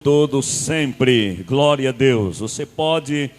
Todo sempre, glória a Deus. Você pode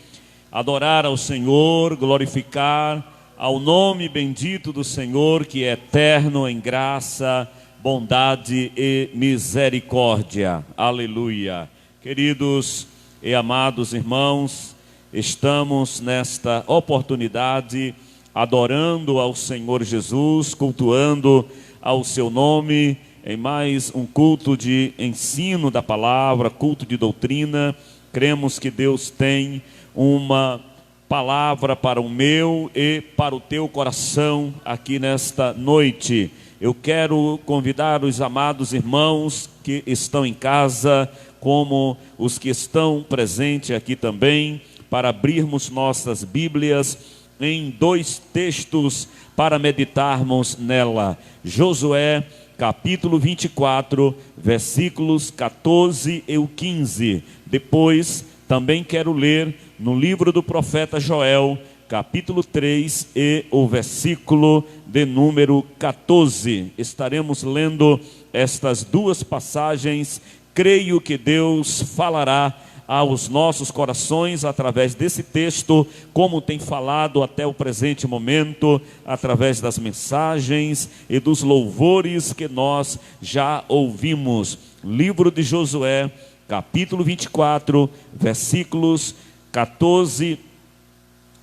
adorar ao Senhor, glorificar ao nome bendito do Senhor, que é eterno em graça, bondade e misericórdia. Aleluia. Queridos e amados irmãos, estamos nesta oportunidade adorando ao Senhor Jesus, cultuando ao seu nome, em mais um culto de ensino da palavra, culto de doutrina. Cremos que Deus tem uma palavra para o meu e para o teu coração aqui nesta noite. Eu quero convidar os amados irmãos que estão em casa, como os que estão presentes aqui também, para abrirmos nossas Bíblias em dois textos para meditarmos nela. Josué capítulo 24, versículos 14 e 15. Depois, também quero ler no livro do profeta Joel, capítulo 3 e o versículo de número 14. Estaremos lendo estas duas passagens. Creio que Deus falará aos nossos corações através desse texto, como tem falado até o presente momento, através das mensagens e dos louvores que nós já ouvimos. Livro de Josué, capítulo 24, versículos 14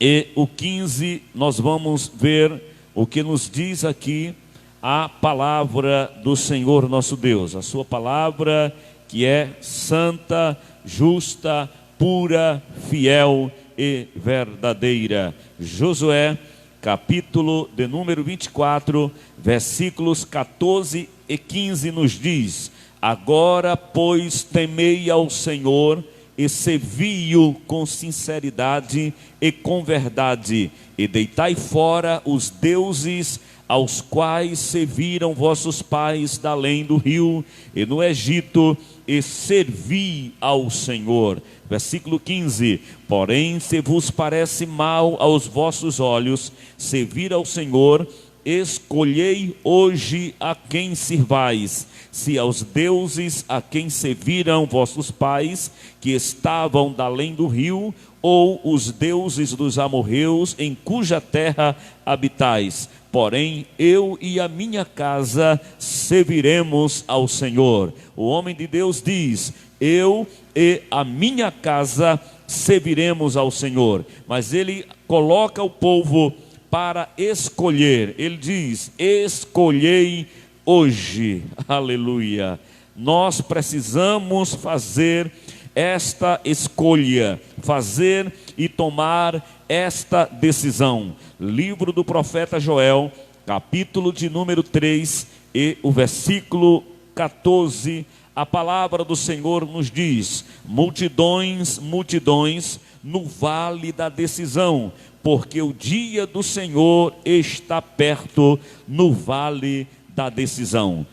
e o 15, nós vamos ver o que nos diz aqui a palavra do Senhor nosso Deus, a sua palavra que é santa, justa, pura, fiel e verdadeira. Josué, capítulo de número 24, versículos 14 e 15 nos diz: agora, pois, temei ao Senhor e servi-o com sinceridade e com verdade, e deitai fora os deuses aos quais serviram vossos pais da além do rio e no Egito, e servi ao Senhor. Versículo 15: porém, se vos parece mal aos vossos olhos servir ao Senhor, escolhei hoje a quem sirvais, se aos deuses a quem serviram vossos pais, que estavam da além do rio, ou os deuses dos amorreus, em cuja terra habitais. Porém, eu e a minha casa serviremos ao Senhor. O homem de Deus diz: eu e a minha casa serviremos ao Senhor. Mas ele coloca o povo para escolher. Ele diz: escolhei hoje. Aleluia. Nós precisamos fazer esta escolha, fazer e tomar esta decisão. Livro do profeta Joel, capítulo de número 3 e o versículo 14, a palavra do Senhor nos diz: multidões, multidões no vale da decisão, porque o dia do Senhor está perto no vale da decisão.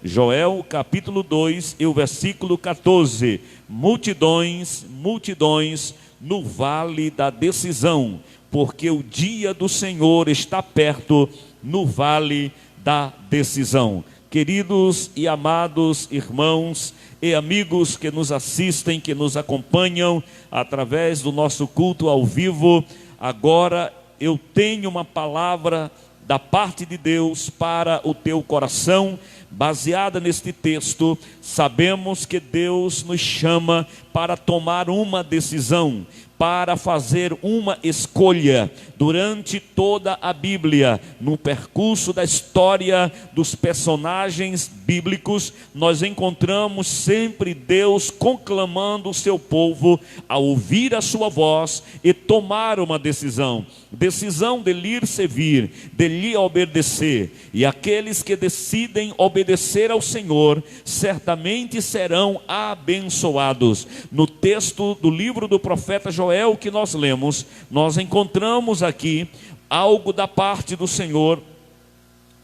Joel capítulo 2 e o versículo 14, multidões, multidões no vale da decisão, porque o dia do Senhor está perto no vale da decisão. Queridos e amados irmãos e amigos que nos assistem, que nos acompanham através do nosso culto ao vivo, agora eu tenho uma palavra da parte de Deus para o teu coração, baseada neste texto. Sabemos que Deus nos chama para tomar uma decisão, para fazer uma escolha. Durante toda a Bíblia, no percurso da história dos personagens bíblicos, nós encontramos sempre Deus conclamando o seu povo a ouvir a sua voz e tomar uma decisão. Decisão de lhe servir, de lhe obedecer. E aqueles que decidem obedecer ao Senhor, certamente serão abençoados. No texto do livro do profeta Joel que nós lemos, nós encontramos aqui algo da parte do Senhor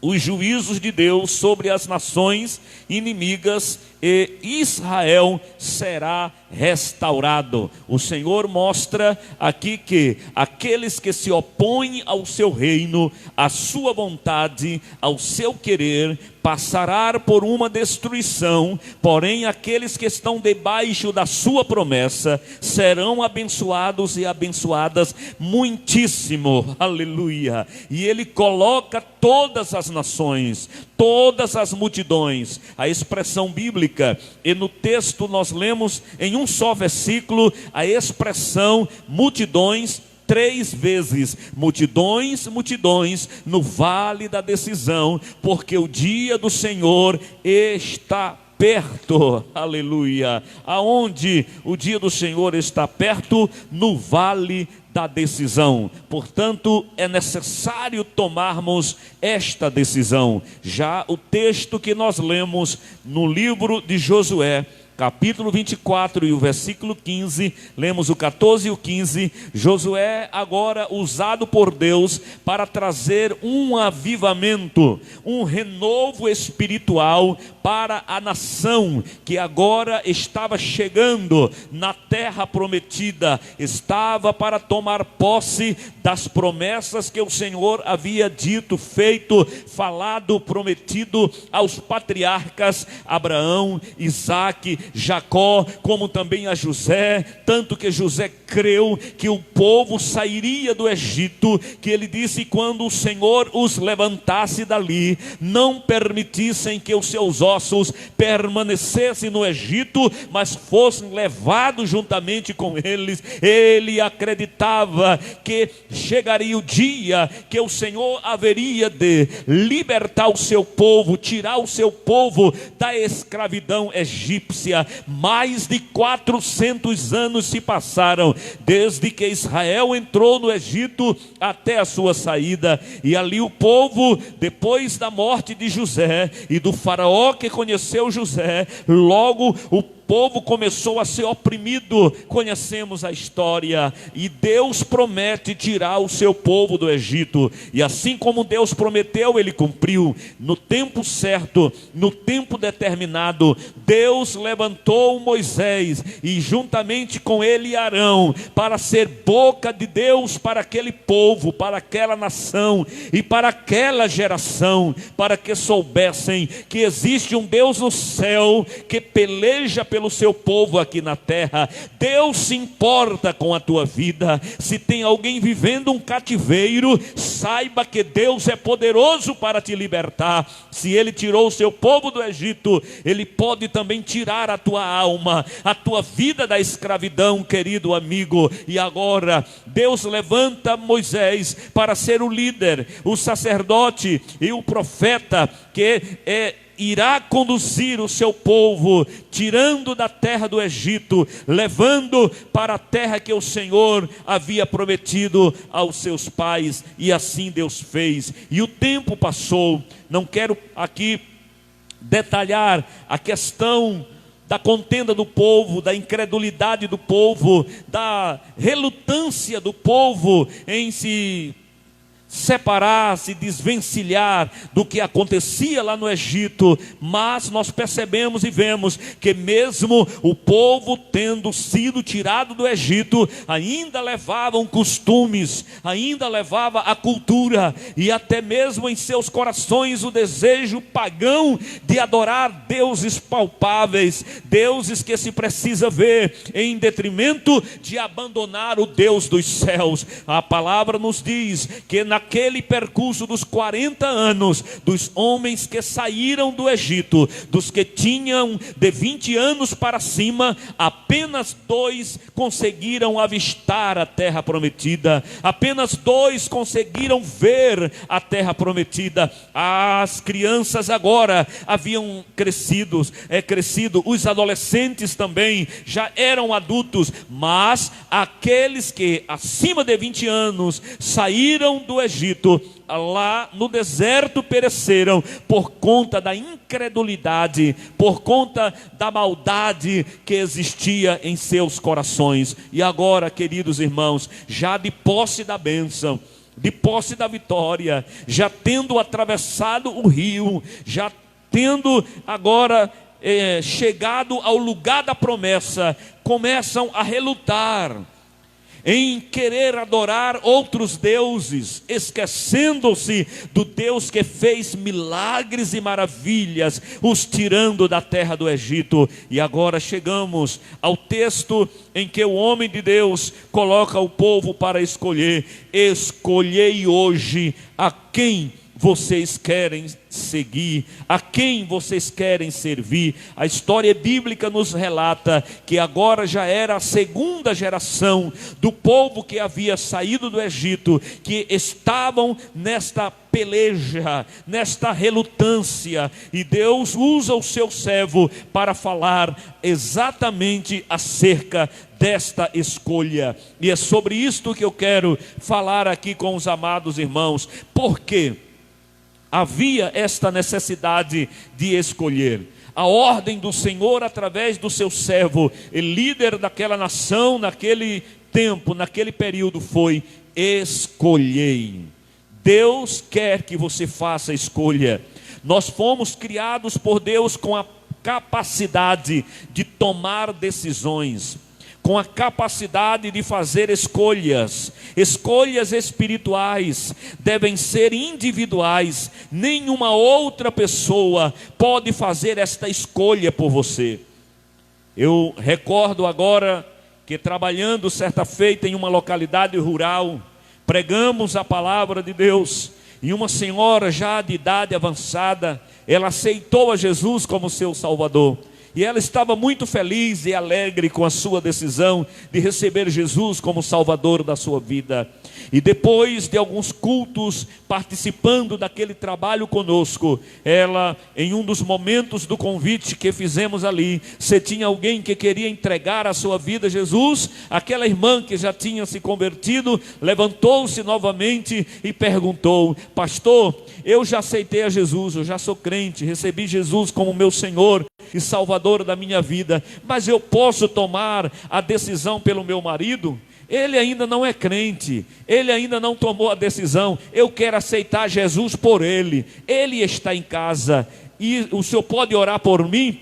os juízos de Deus sobre as nações inimigas e Israel será restaurado. O Senhor mostra aqui que aqueles que se opõem ao seu reino, à sua vontade, ao seu querer, passará por uma destruição, porém aqueles que estão debaixo da sua promessa serão abençoados e abençoadas muitíssimo, aleluia. E ele coloca todas as nações, todas as multidões, a expressão bíblica, e no texto nós lemos em um só versículo a expressão multidões 3 vezes, multidões, multidões, no vale da decisão, porque o dia do Senhor está perto, aleluia. Aonde o dia do Senhor está perto? No vale da decisão. Portanto, é necessário tomarmos esta decisão. Já o texto que nós lemos no livro de Josué, capítulo 24 e o versículo 15, lemos o 14 e o 15, Josué agora usado por Deus para trazer um avivamento, um renovo espiritual para a nação que agora estava chegando na terra prometida, estava para tomar posse das promessas que o Senhor havia dito, feito, falado, prometido aos patriarcas Abraão, Isaque, Jacó, como também a José, tanto que José creu que o povo sairia do Egito, que ele disse: quando o Senhor os levantasse dali, não permitissem que os seus ossos permanecessem no Egito, mas fossem levados juntamente com eles. Ele acreditava que chegaria o dia que o Senhor haveria de libertar o seu povo, tirar o seu povo da escravidão egípcia. Mais de 400 anos se passaram desde que Israel entrou no Egito até a sua saída, e ali o povo, depois da morte de José e do faraó que conheceu José, logo o povo começou a ser oprimido. Conhecemos a história, e Deus promete tirar o seu povo do Egito, e assim como Deus prometeu, ele cumpriu. No tempo certo, no tempo determinado, Deus levantou Moisés, e juntamente com ele Arão, para ser boca de Deus para aquele povo, para aquela nação e para aquela geração, para que soubessem que existe um Deus no céu que peleja pelo seu povo aqui na terra. Deus se importa com a tua vida. Se tem alguém vivendo um cativeiro, saiba que Deus é poderoso para te libertar. Se ele tirou o seu povo do Egito, ele pode também tirar a tua alma, a tua vida da escravidão, querido amigo. E agora Deus levanta Moisés para ser o líder, o sacerdote e o profeta que irá conduzir o seu povo, tirando da terra do Egito, levando para a terra que o Senhor havia prometido aos seus pais. E assim Deus fez. E o tempo passou. Não quero aqui detalhar a questão da contenda do povo, da incredulidade do povo, da relutância do povo em se separar, se desvencilhar do que acontecia lá no Egito. Mas nós percebemos e vemos que mesmo o povo tendo sido tirado do Egito, ainda levavam costumes, ainda levava a cultura, e até mesmo em seus corações o desejo pagão de adorar deuses palpáveis, deuses que se precisa ver, em detrimento de abandonar o Deus dos céus. A palavra nos diz que naquele percurso dos 40 anos, dos homens que saíram do Egito, dos que tinham de 20 anos para cima, apenas 2 conseguiram avistar a terra prometida, apenas 2 conseguiram ver a terra prometida. As crianças agora haviam crescido, os adolescentes também já eram adultos, mas aqueles que acima de 20 anos saíram do Egito, lá no deserto pereceram por conta da incredulidade, por conta da maldade que existia em seus corações. E agora, queridos irmãos, já de posse da bênção, de posse da vitória, já tendo atravessado o rio, já tendo agora chegado ao lugar da promessa, começam a relutar em querer adorar outros deuses, esquecendo-se do Deus que fez milagres e maravilhas, os tirando da terra do Egito. E agora chegamos ao texto em que o homem de Deus coloca o povo para escolher: escolhei hoje a quem vocês querem seguir, a quem vocês querem servir. A história bíblica nos relata que agora já era a segunda geração do povo que havia saído do Egito, que estavam nesta peleja, nesta relutância, e Deus usa o seu servo para falar exatamente acerca desta escolha. E é sobre isto que eu quero falar aqui com os amados irmãos. Por quê? Havia esta necessidade de escolher. A ordem do Senhor através do seu servo, líder daquela nação, naquele tempo, naquele período, foi: escolhei. Deus quer que você faça a escolha. Nós fomos criados por Deus com a capacidade de tomar decisões, com a capacidade de fazer escolhas. Escolhas espirituais devem ser individuais. Nenhuma outra pessoa pode fazer esta escolha por você. Eu recordo agora que, trabalhando certa feita em uma localidade rural, pregamos a palavra de Deus, e uma senhora já de idade avançada, ela aceitou a Jesus como seu Salvador. E ela estava muito feliz e alegre com a sua decisão de receber Jesus como Salvador da sua vida. E depois de alguns cultos, participando daquele trabalho conosco, ela, em um dos momentos do convite que fizemos ali, se tinha alguém que queria entregar a sua vida a Jesus, aquela irmã que já tinha se convertido, levantou-se novamente e perguntou: pastor, eu já aceitei a Jesus, eu já sou crente, recebi Jesus como meu Senhor e Salvador da minha vida, mas eu posso tomar a decisão pelo meu marido? Ele ainda não é crente, ele ainda não tomou a decisão. Eu quero aceitar Jesus por ele, ele está em casa, e o senhor pode orar por mim?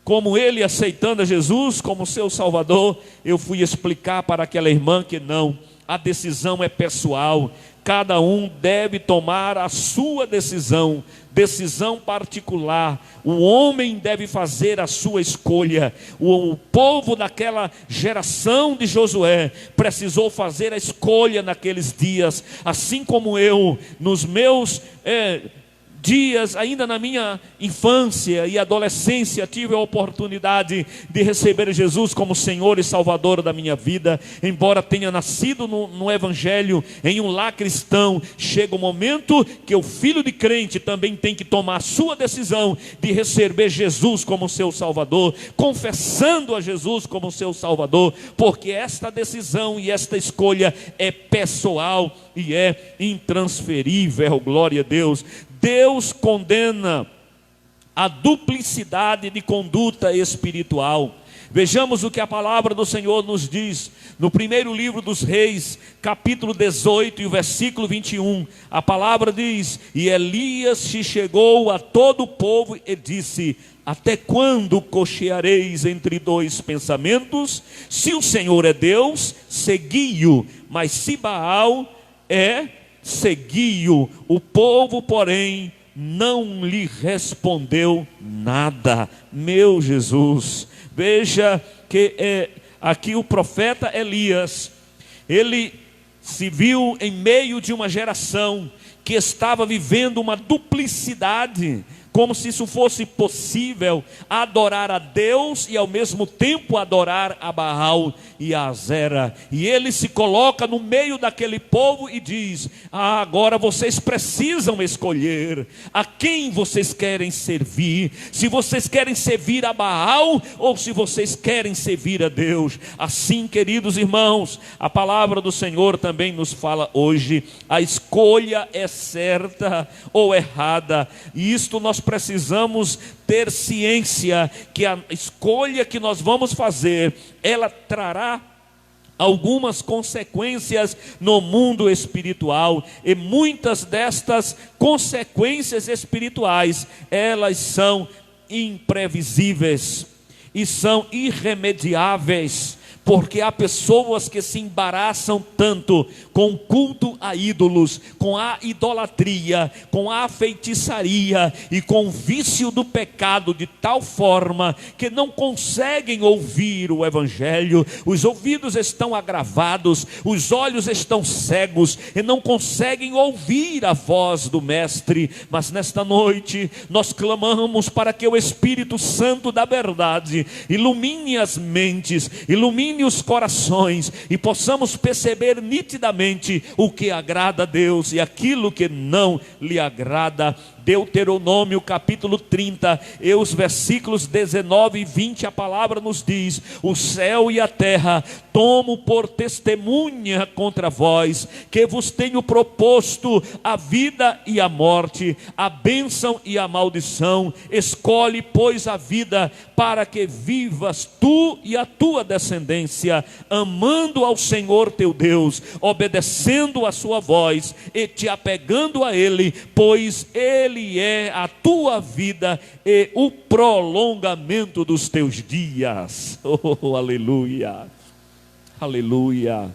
Como ele aceitando a Jesus como seu Salvador, eu fui explicar para aquela irmã que não, a decisão é pessoal. Cada um deve tomar a sua decisão, decisão particular. O homem deve fazer a sua escolha. O povo daquela geração de Josué precisou fazer a escolha naqueles dias, assim como eu, nos meus dias, ainda na minha infância e adolescência, tive a oportunidade de receber Jesus como Senhor e Salvador da minha vida. Embora tenha nascido no Evangelho, em um lar cristão, chega o momento que o filho de crente também tem que tomar a sua decisão de receber Jesus como seu Salvador, confessando a Jesus como seu Salvador, porque esta decisão e esta escolha é pessoal e é intransferível. Glória a Deus. Deus condena a duplicidade de conduta espiritual. Vejamos o que a palavra do Senhor nos diz no primeiro livro dos Reis, capítulo 18 e o versículo 21. A palavra diz: e Elias se chegou a todo o povo e disse: até quando cocheareis entre dois pensamentos? Se o Senhor é Deus, segui-o, mas se Baal é, segui-o. O povo, porém, não lhe respondeu nada. Meu Jesus, veja que aqui o profeta Elias, ele se viu em meio de uma geração que estava vivendo uma duplicidade, como se isso fosse possível, adorar a Deus e ao mesmo tempo adorar a Baal e a Azera. E ele se coloca no meio daquele povo e diz: agora vocês precisam escolher a quem vocês querem servir, se vocês querem servir a Baal ou se vocês querem servir a Deus. Assim, queridos irmãos, a palavra do Senhor também nos fala hoje: a escolha é certa ou errada, e isto nós precisamos ter ciência que a escolha que nós vamos fazer, ela trará algumas consequências no mundo espiritual, e muitas destas consequências espirituais, elas são imprevisíveis e são irremediáveis, porque há pessoas que se embaraçam tanto com o culto a ídolos, com a idolatria, com a feitiçaria e com o vício do pecado, de tal forma que não conseguem ouvir o evangelho. Os ouvidos estão agravados, os olhos estão cegos e não conseguem ouvir a voz do mestre. Mas nesta noite nós clamamos para que o Espírito Santo da verdade ilumine as mentes, ilumine os corações, e possamos perceber nitidamente o que agrada a Deus e aquilo que não lhe agrada. Deuteronômio capítulo 30, e os versículos 19 e 20, a palavra nos diz: o céu e a terra tomo por testemunha contra vós, que vos tenho proposto a vida e a morte, a bênção e a maldição. Escolhe, pois, a vida, para que vivas tu e a tua descendência, amando ao Senhor teu Deus, obedecendo a sua voz e te apegando a Ele, pois Ele é a tua vida e o prolongamento dos teus dias. Oh, aleluia, aleluia,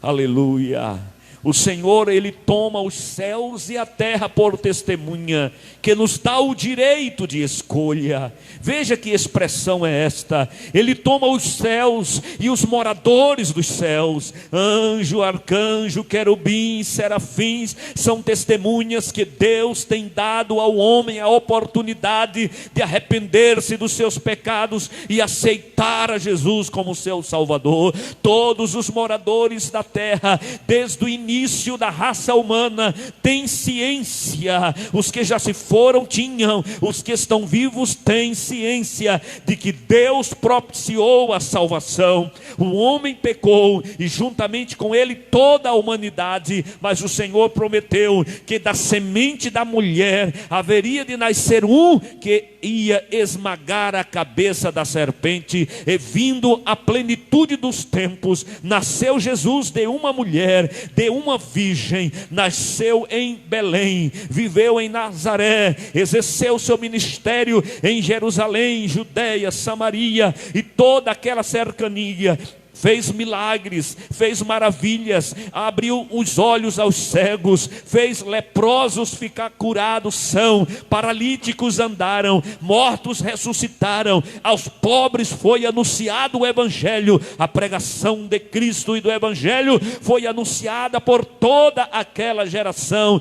aleluia. O Senhor, Ele toma os céus e a terra por testemunha, que nos dá o direito de escolha. Veja que expressão é esta: Ele toma os céus e os moradores dos céus, anjo, arcanjo, querubim, serafins, são testemunhas que Deus tem dado ao homem a oportunidade de arrepender-se dos seus pecados e aceitar a Jesus como seu Salvador. Todos os moradores da terra, desde o início da raça humana, têm ciência. Os que já se foram tinham, os que estão vivos têm ciência de que Deus propiciou a salvação. O homem pecou e juntamente com ele toda a humanidade, mas o Senhor prometeu que da semente da mulher haveria de nascer um que ia esmagar a cabeça da serpente. E vindo a plenitude dos tempos, nasceu Jesus de uma mulher, de uma virgem, nasceu em Belém, viveu em Nazaré, exerceu seu ministério em Jerusalém, Judeia, Samaria e toda aquela cercania. Fez milagres, fez maravilhas, abriu os olhos aos cegos, fez leprosos ficar curados são, paralíticos andaram, mortos ressuscitaram, aos pobres foi anunciado o evangelho. A pregação de Cristo e do evangelho foi anunciada por toda aquela geração.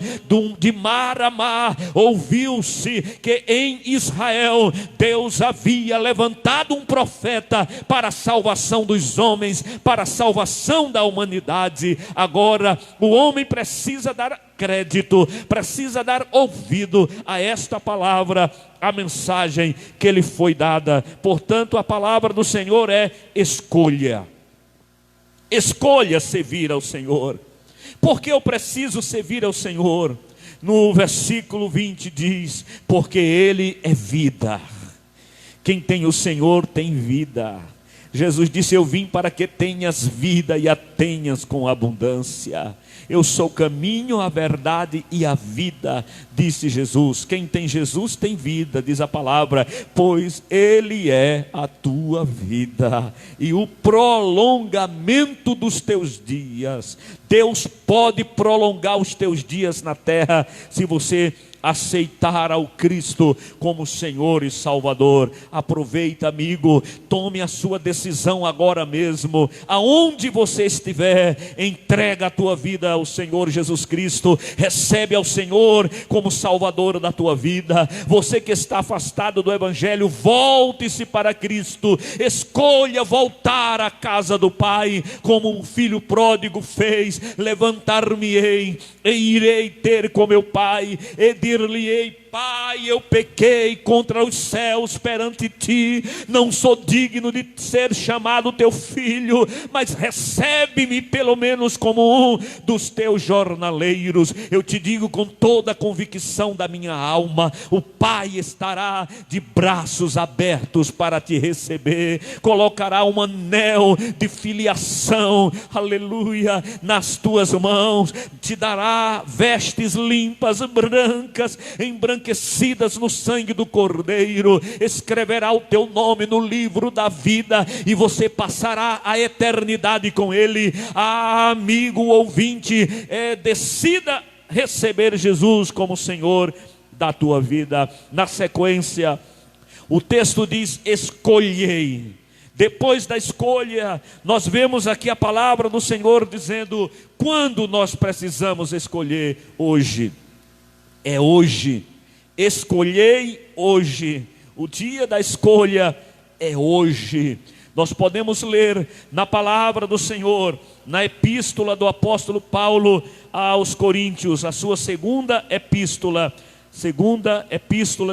De mar a mar ouviu-se que em Israel Deus havia levantado um profeta para a salvação dos homens, para a salvação da humanidade. Agora o homem precisa dar crédito, precisa dar ouvido a esta palavra, a mensagem que lhe foi dada. Portanto, a palavra do Senhor é: escolha. Escolha servir ao Senhor. Por que eu preciso servir ao Senhor? No versículo 20 diz: porque Ele é vida. Quem tem o Senhor tem vida. Jesus disse: eu vim para que tenhas vida e a tenhas com abundância. Eu sou o caminho, a verdade e a vida, disse Jesus. Quem tem Jesus tem vida, diz a palavra, pois Ele é a tua vida e o prolongamento dos teus dias. Deus pode prolongar os teus dias na terra se você aceitar ao Cristo como Senhor e Salvador. Aproveita, amigo, tome a sua decisão agora mesmo. Aonde você estiver, entrega a tua vida ao Senhor Jesus Cristo, recebe ao Senhor como Salvador da tua vida. Você que está afastado do Evangelho, volte-se para Cristo, escolha voltar à casa do Pai, como um filho pródigo fez. Levantar-me-ei e irei ter com meu Pai, e dir-lhe-ei: Pai, eu pequei contra os céus perante ti, não sou digno de ser chamado teu filho, mas recebe-me pelo menos como um dos teus jornaleiros. Eu te digo com toda a convicção da minha alma, o Pai estará de braços abertos para te receber, colocará um anel de filiação, aleluia, nas tuas mãos, te dará vestes limpas, brancas, embranquecidas no sangue do Cordeiro, escreverá o teu nome no livro da vida, e você passará a eternidade com Ele. Amigo ouvinte, decida receber Jesus como Senhor da tua vida. Na sequência, o texto diz: escolhei. Depois da escolha, nós vemos aqui a palavra do Senhor dizendo: quando nós precisamos escolher? Hoje. É hoje. Escolhei hoje. O dia da escolha é hoje. Nós podemos ler na palavra do Senhor, na epístola do apóstolo Paulo aos Coríntios, a sua segunda epístola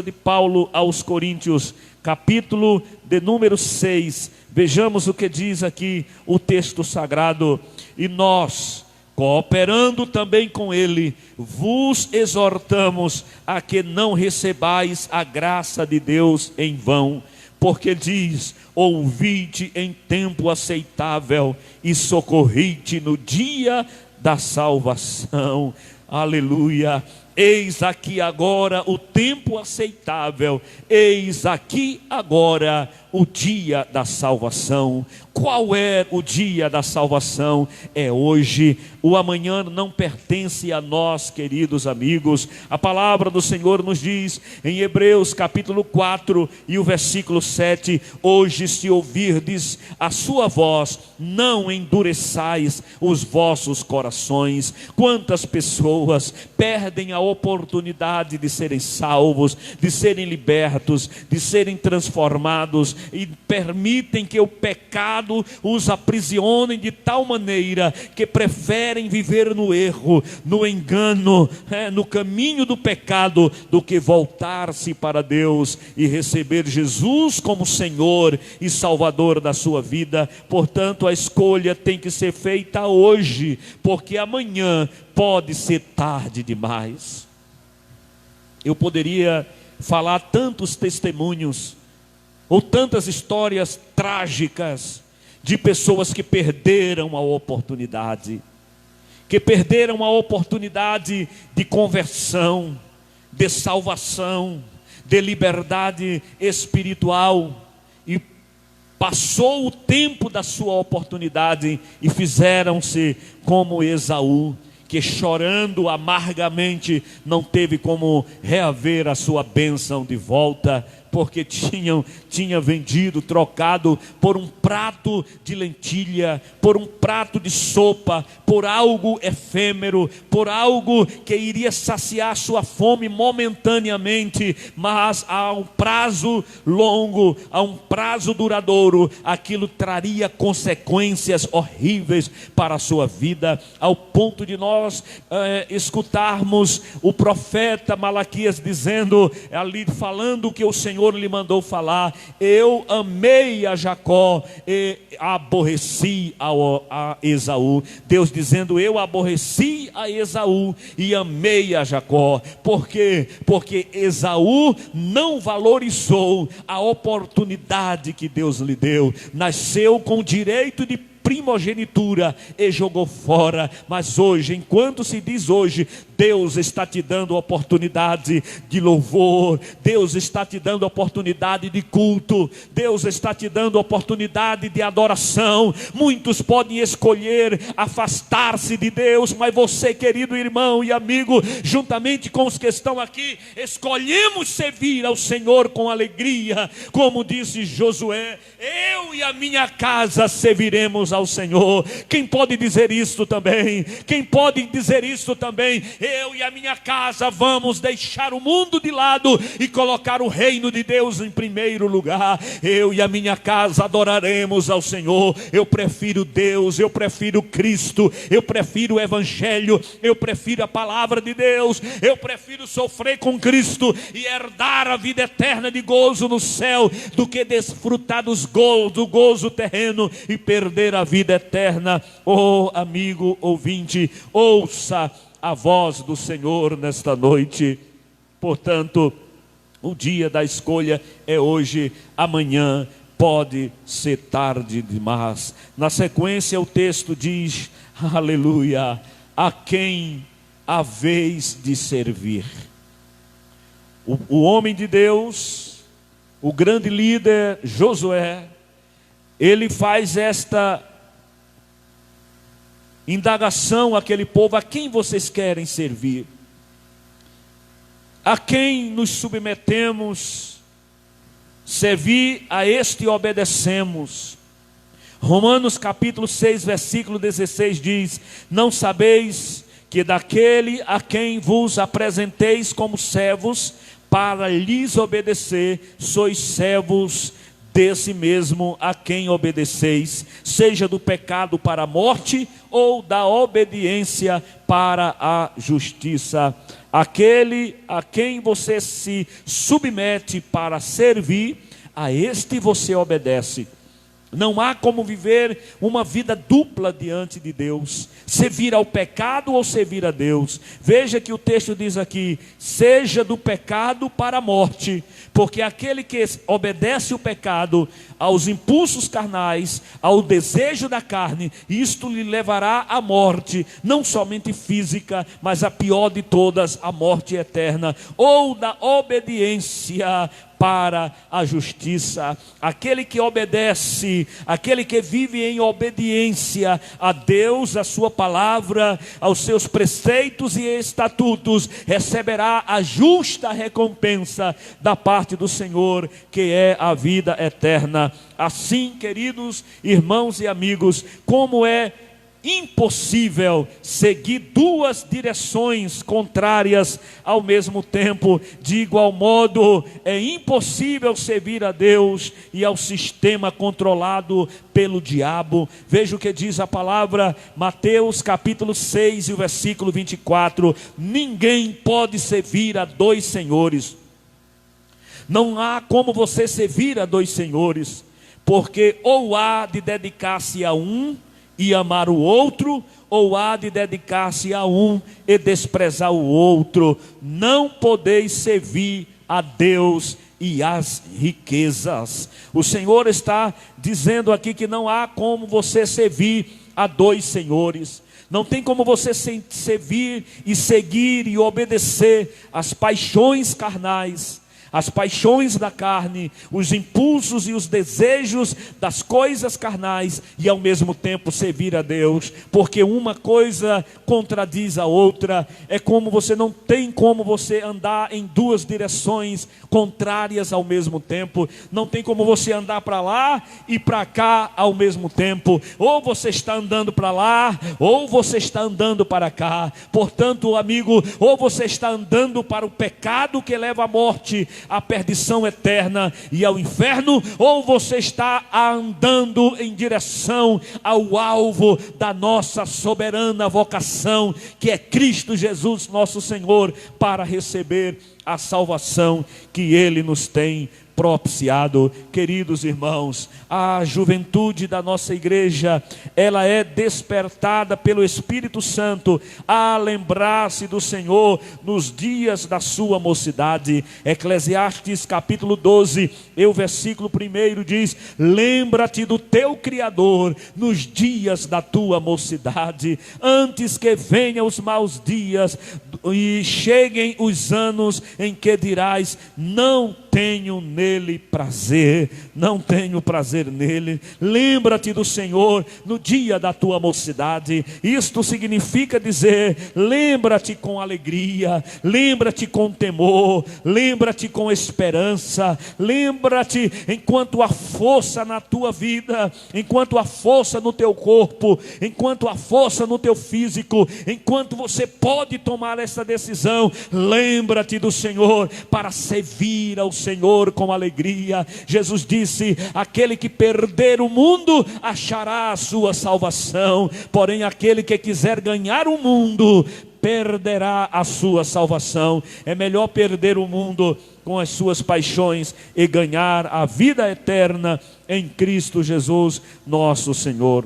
de Paulo aos Coríntios, capítulo de número 6. Vejamos o que diz aqui o texto sagrado: e nós, cooperando também com ele, vos exortamos a que não recebais a graça de Deus em vão, porque diz: ouvi-te em tempo aceitável e socorri-te no dia da salvação. Aleluia. Eis aqui agora o tempo aceitável, eis aqui agora o dia da salvação. Qual é o dia da salvação? É hoje. O amanhã não pertence a nós, queridos amigos. A palavra do Senhor nos diz em Hebreus capítulo 4 e o versículo 7: hoje, se ouvirdes a sua voz, não endureçais os vossos corações. Quantas pessoas perdem a oportunidade de serem salvos, de serem libertos, de serem transformados, e permitem que o pecado os aprisione de tal maneira que preferem viver no erro, no engano, no caminho do pecado, do que voltar-se para Deus e receber Jesus como Senhor e Salvador da sua vida. Portanto, a escolha tem que ser feita hoje, porque amanhã pode ser tarde demais. Eu poderia falar tantos testemunhos ou tantas histórias trágicas de pessoas que perderam a oportunidade, de conversão, de salvação, de liberdade espiritual, e passou o tempo da sua oportunidade e fizeram-se como Esaú, que chorando amargamente não teve como reaver a sua bênção de volta, porque tinha vendido, trocado por um prato de lentilha, por um prato de sopa, por algo efêmero, por algo que iria saciar sua fome momentaneamente, mas a um prazo longo, a um prazo duradouro, aquilo traria consequências horríveis para a sua vida, ao ponto de nós escutarmos o profeta Malaquias dizendo, ali falando que o Senhor lhe mandou falar: eu amei a Jacó e aborreci a Esaú. Deus dizendo: eu aborreci a Esaú e amei a Jacó. Por quê? Porque Esaú não valorizou a oportunidade que Deus lhe deu. Nasceu com direito de primogenitura e jogou fora. Mas hoje, enquanto se diz hoje, Deus está te dando oportunidade de louvor, Deus está te dando oportunidade de culto, Deus está te dando oportunidade de adoração. Muitos podem escolher afastar-se de Deus, mas você, querido irmão e amigo, juntamente com os que estão aqui, escolhemos servir ao Senhor com alegria, como disse Josué: eu e a minha casa serviremos ao Senhor. Quem pode dizer isto também? Quem pode dizer isto também? Eu e a minha casa vamos deixar o mundo de lado e colocar o reino de Deus em primeiro lugar. Eu e a minha casa adoraremos ao Senhor. Eu prefiro Deus, eu prefiro Cristo, eu prefiro o Evangelho, eu prefiro a palavra de Deus, eu prefiro sofrer com Cristo e herdar a vida eterna de gozo no céu, do que desfrutar do gozo terreno e perder a vida eterna. Oh amigo ouvinte, ouça a voz do Senhor nesta noite. Portanto, o dia da escolha é hoje, amanhã pode ser tarde demais. Na sequência o texto diz, aleluia, a quem a vez de servir. O homem de Deus, o grande líder Josué, ele faz esta indagação àquele povo: a quem vocês querem servir? A quem nos submetemos? Servir a este obedecemos. Romanos capítulo 6, versículo 16 diz: não sabeis que daquele a quem vos apresenteis como servos, para lhes obedecer, sois servos desse mesmo a quem obedeceis, seja do pecado para a morte, ou da obediência para a justiça. Aquele a quem você se submete para servir, a este você obedece. Não há como viver uma vida dupla diante de Deus, servir ao pecado ou servir a Deus. Veja que o texto diz aqui: seja do pecado para a morte, porque aquele que obedece o pecado, aos impulsos carnais, ao desejo da carne, isto lhe levará à morte, não somente física, mas a pior de todas, a morte eterna. Ou da obediência para a justiça. Aquele que obedece, aquele que vive em obediência a Deus, a sua palavra, aos seus preceitos e estatutos, receberá a justa recompensa da parte do Senhor, que é a vida eterna. Assim, queridos irmãos e amigos, como é impossível seguir duas direções contrárias ao mesmo tempo, de igual modo é impossível servir a Deus e ao sistema controlado pelo diabo. Veja o que diz a palavra, Mateus capítulo 6 e o versículo 24: ninguém pode servir a dois senhores. Não há como você servir a dois senhores, porque ou há de dedicar-se a um e amar o outro, ou há de dedicar-se a um e desprezar o outro. Não podeis servir a Deus e às riquezas. O Senhor está dizendo aqui que não há como você servir a dois senhores. Não tem como você servir e seguir e obedecer às paixões carnais, as paixões da carne, os impulsos e os desejos das coisas carnais, e ao mesmo tempo servir a Deus, porque uma coisa contradiz a outra. É como você não tem como você andar em duas direções contrárias ao mesmo tempo. Não tem como você andar para lá e para cá ao mesmo tempo. Ou você está andando para lá, ou você está andando para cá. Portanto, amigo, ou você está andando para o pecado que leva à morte, a perdição eterna e ao inferno, ou você está andando em direção ao alvo da nossa soberana vocação, que é Cristo Jesus nosso Senhor, para receber a salvação que Ele nos tem propiciado. Queridos irmãos, a juventude da nossa igreja, ela é despertada pelo Espírito Santo a lembrar-se do Senhor nos dias da sua mocidade. Eclesiastes capítulo 12, o versículo 1 diz: lembra-te do teu Criador nos dias da tua mocidade, antes que venham os maus dias e cheguem os anos em que dirás: não tenho nele prazer, não tenho prazer nele. Lembra-te do Senhor no dia da tua mocidade. Isto significa dizer: lembra-te com alegria, lembra-te com temor, lembra-te com esperança, lembra-te enquanto há força na tua vida, enquanto há força no teu corpo, enquanto há força no teu físico, enquanto você pode tomar essa decisão. Lembra-te do Senhor para servir ao Senhor com alegria. Jesus disse: aquele que perder o mundo achará a sua salvação, porém aquele que quiser ganhar o mundo perderá a sua salvação. É melhor perder o mundo com as suas paixões e ganhar a vida eterna em Cristo Jesus nosso Senhor.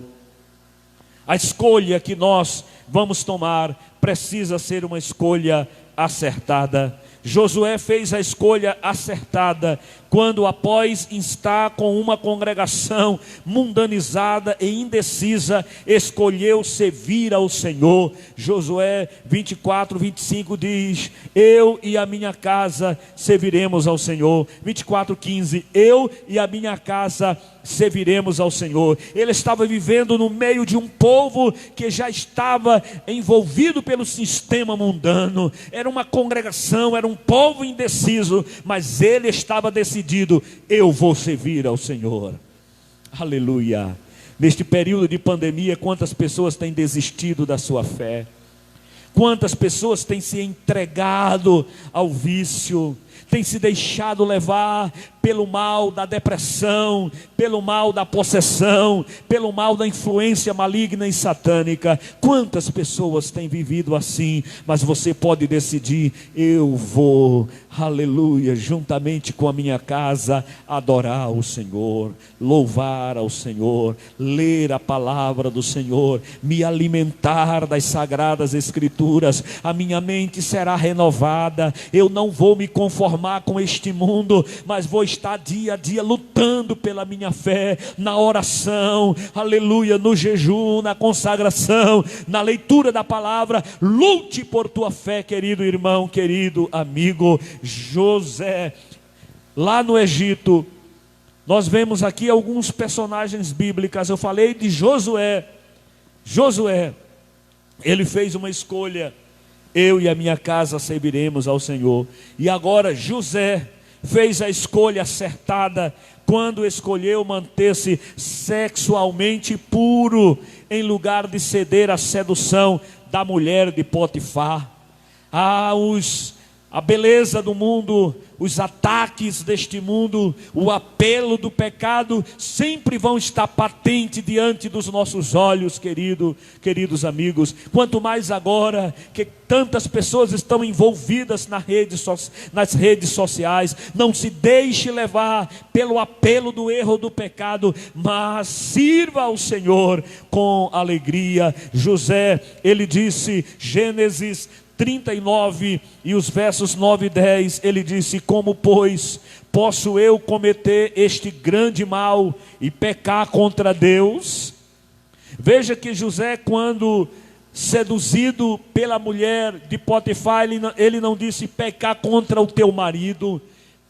A escolha que nós vamos tomar precisa ser uma escolha acertada. Josué fez a escolha acertada quando, após estar com uma congregação mundanizada e indecisa, escolheu servir ao Senhor. Josué 24, 25 diz: eu e a minha casa serviremos ao Senhor. 24, 15, eu e a minha casa serviremos ao Senhor. Ele estava vivendo no meio de um povo que já estava envolvido pelo sistema mundano. Era uma congregação, era um povo indeciso, mas ele estava decidido: eu vou servir ao Senhor. Aleluia. Neste período de pandemia, quantas pessoas têm desistido da sua fé? Quantas pessoas têm se entregado ao vício, têm se deixado levar pelo mal da depressão, pelo mal da possessão, pelo mal da influência maligna e satânica. Quantas pessoas têm vivido assim? Mas você pode decidir: eu vou, aleluia, juntamente com a minha casa, adorar o Senhor, louvar ao Senhor, ler a palavra do Senhor, me alimentar das sagradas escrituras. A minha mente será renovada. Eu não vou me conformar com este mundo, mas vou estar dia a dia lutando pela minha fé, na oração, aleluia, no jejum, na consagração, na leitura da palavra. Lute por tua fé, querido irmão, querido amigo. José, lá no Egito, nós vemos aqui alguns personagens bíblicos. Eu falei de Josué. Josué, ele fez uma escolha: eu e a minha casa serviremos ao Senhor. E agora José fez a escolha acertada quando escolheu manter-se sexualmente puro, em lugar de ceder à sedução da mulher de Potifar. A beleza do mundo, os ataques deste mundo, o apelo do pecado sempre vão estar patentes diante dos nossos olhos, queridos amigos. Quanto mais agora que tantas pessoas estão envolvidas nas redes sociais. Não se deixe levar pelo apelo do erro do pecado, mas sirva ao Senhor com alegria. José, ele disse, Gênesis 39 e os versos 9 e 10, ele disse: como pois posso eu cometer este grande mal e pecar contra Deus? Veja que José, quando seduzido pela mulher de Potifar, ele não disse pecar contra o teu marido,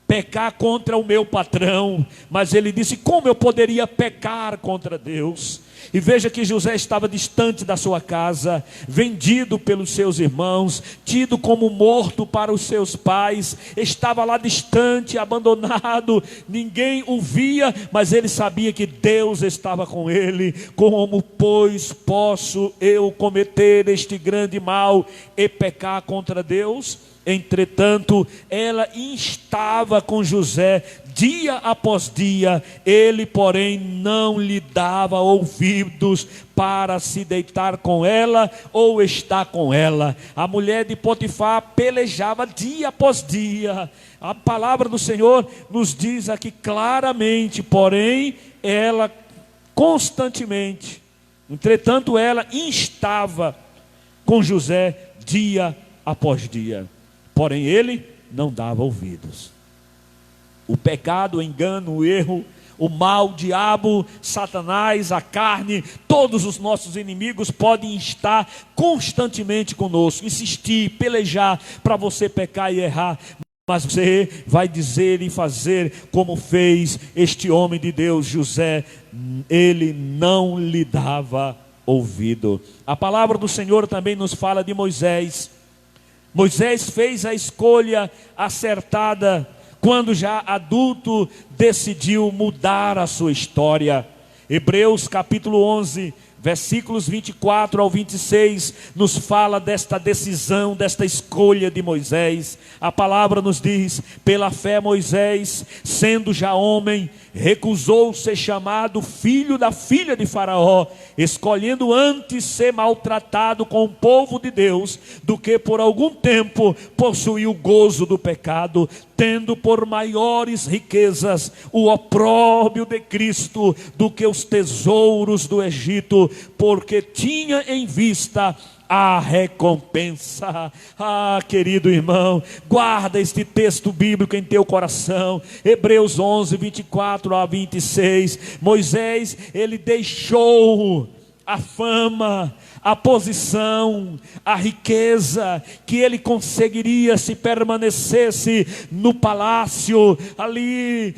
pecar contra o meu patrão, mas ele disse: como eu poderia pecar contra Deus? E veja que José estava distante da sua casa, vendido pelos seus irmãos, tido como morto para os seus pais, estava lá distante, abandonado, ninguém o via, mas ele sabia que Deus estava com ele. Como pois posso eu cometer este grande mal e pecar contra Deus? Entretanto, ela instava com José dia após dia. Ele, porém, não lhe dava ouvidos para se deitar com ela ou estar com ela. A mulher de Potifar pelejava dia após dia. A palavra do Senhor nos diz aqui claramente: porém, ela constantemente, entretanto, ela instava com José dia após dia. Porém ele não dava ouvidos. O pecado, o engano, o erro, o mal, o diabo, Satanás, a carne, todos os nossos inimigos podem estar constantemente conosco, insistir, pelejar para você pecar e errar. Mas você vai dizer e fazer como fez este homem de Deus, José. Ele não lhe dava ouvido. A palavra do Senhor também nos fala de Moisés. Moisés fez a escolha acertada quando já adulto decidiu mudar a sua história. Hebreus capítulo 11, versículos 24 ao 26, nos fala desta decisão, desta escolha de Moisés. A palavra nos diz: pela fé Moisés, sendo já homem, recusou ser chamado filho da filha de Faraó, escolhendo antes ser maltratado com o povo de Deus, do que por algum tempo possuir o gozo do pecado, tendo por maiores riquezas o opróbrio de Cristo do que os tesouros do Egito, porque tinha em vista a recompensa. Ah, querido irmão, guarda este texto bíblico em teu coração. Hebreus 11, 24 a 26. Moisés, ele deixou a fama, a posição, a riqueza que ele conseguiria se permanecesse no palácio, ali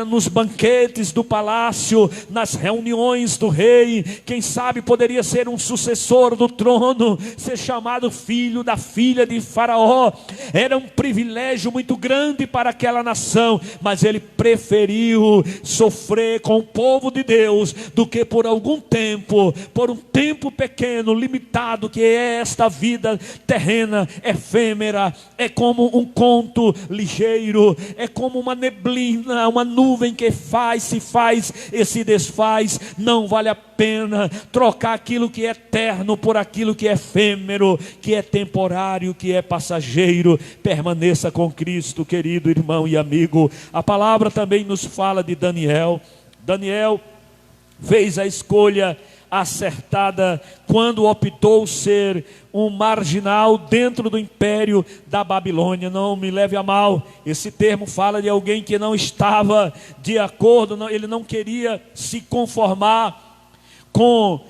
nos banquetes do palácio, nas reuniões do rei. Quem sabe poderia ser um sucessor do trono, ser chamado filho da filha de Faraó. Era um privilégio muito grande para aquela nação, mas ele preferiu sofrer com o povo de Deus do que por algum tempo, por um tempo pequeno, limitado, que é esta vida terrena, efêmera. É como um conto ligeiro, é como uma neblina, uma nuvem que se faz e se desfaz. Não vale a pena trocar aquilo que é eterno por aquilo que é efêmero, que é temporário, que é passageiro. Permaneça com Cristo, querido irmão e amigo. A palavra também nos fala de Daniel. Daniel fez a escolha acertada quando optou ser um marginal dentro do império da Babilônia. Não me leve a mal, esse termo fala de alguém que não estava de acordo, ele não queria se conformar com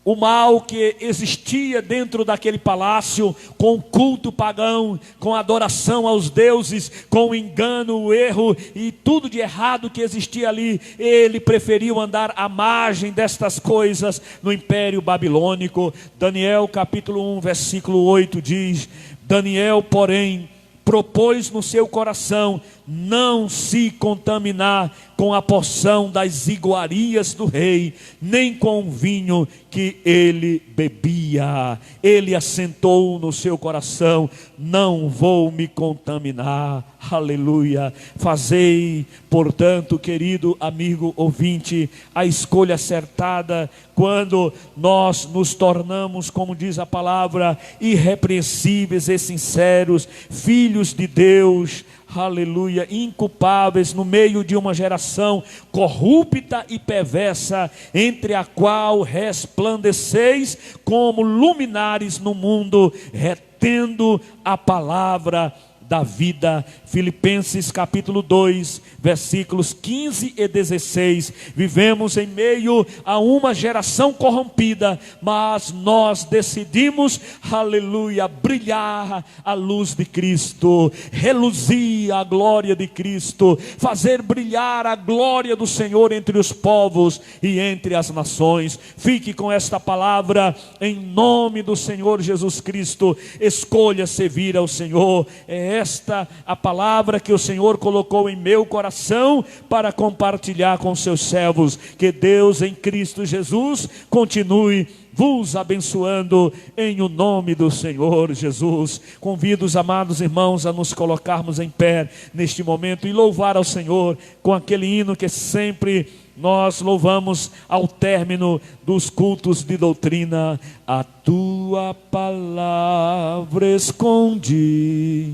o mal que existia dentro daquele palácio, com o culto pagão, com a adoração aos deuses, com o engano, o erro e tudo de errado que existia ali. Ele preferiu andar à margem destas coisas no império babilônico. Daniel capítulo 1, versículo 8 diz: Daniel, porém, propôs no seu coração não se contaminar com a porção das iguarias do rei, nem com o vinho que ele bebia. Ele assentou no seu coração: não vou me contaminar. Aleluia. Fazei, portanto, querido amigo ouvinte, a escolha acertada quando nós nos tornamos, como diz a palavra, irrepreensíveis e sinceros, filhos de Deus. Aleluia, inculpáveis no meio de uma geração corrupta e perversa, entre a qual resplandeceis como luminares no mundo, retendo a palavra da vida. Filipenses capítulo 2, versículos 15 e 16. Vivemos em meio a uma geração corrompida, mas nós decidimos, aleluia, brilhar a luz de Cristo, reluzir a glória de Cristo, fazer brilhar a glória do Senhor entre os povos e entre as nações. Fique com esta palavra em nome do Senhor Jesus Cristo. Escolha servir ao Senhor. É esta a palavra que o Senhor colocou em meu coração para compartilhar com seus servos. Que Deus em Cristo Jesus continue vos abençoando em o nome do Senhor Jesus. Convido os amados irmãos a nos colocarmos em pé neste momento e louvar ao Senhor com aquele hino que sempre nós louvamos ao término dos cultos de doutrina. A tua palavra escondi,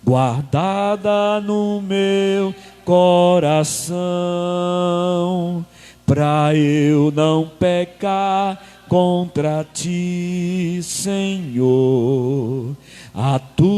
guardada no meu coração, pra eu não pecar contra ti, Senhor. A tua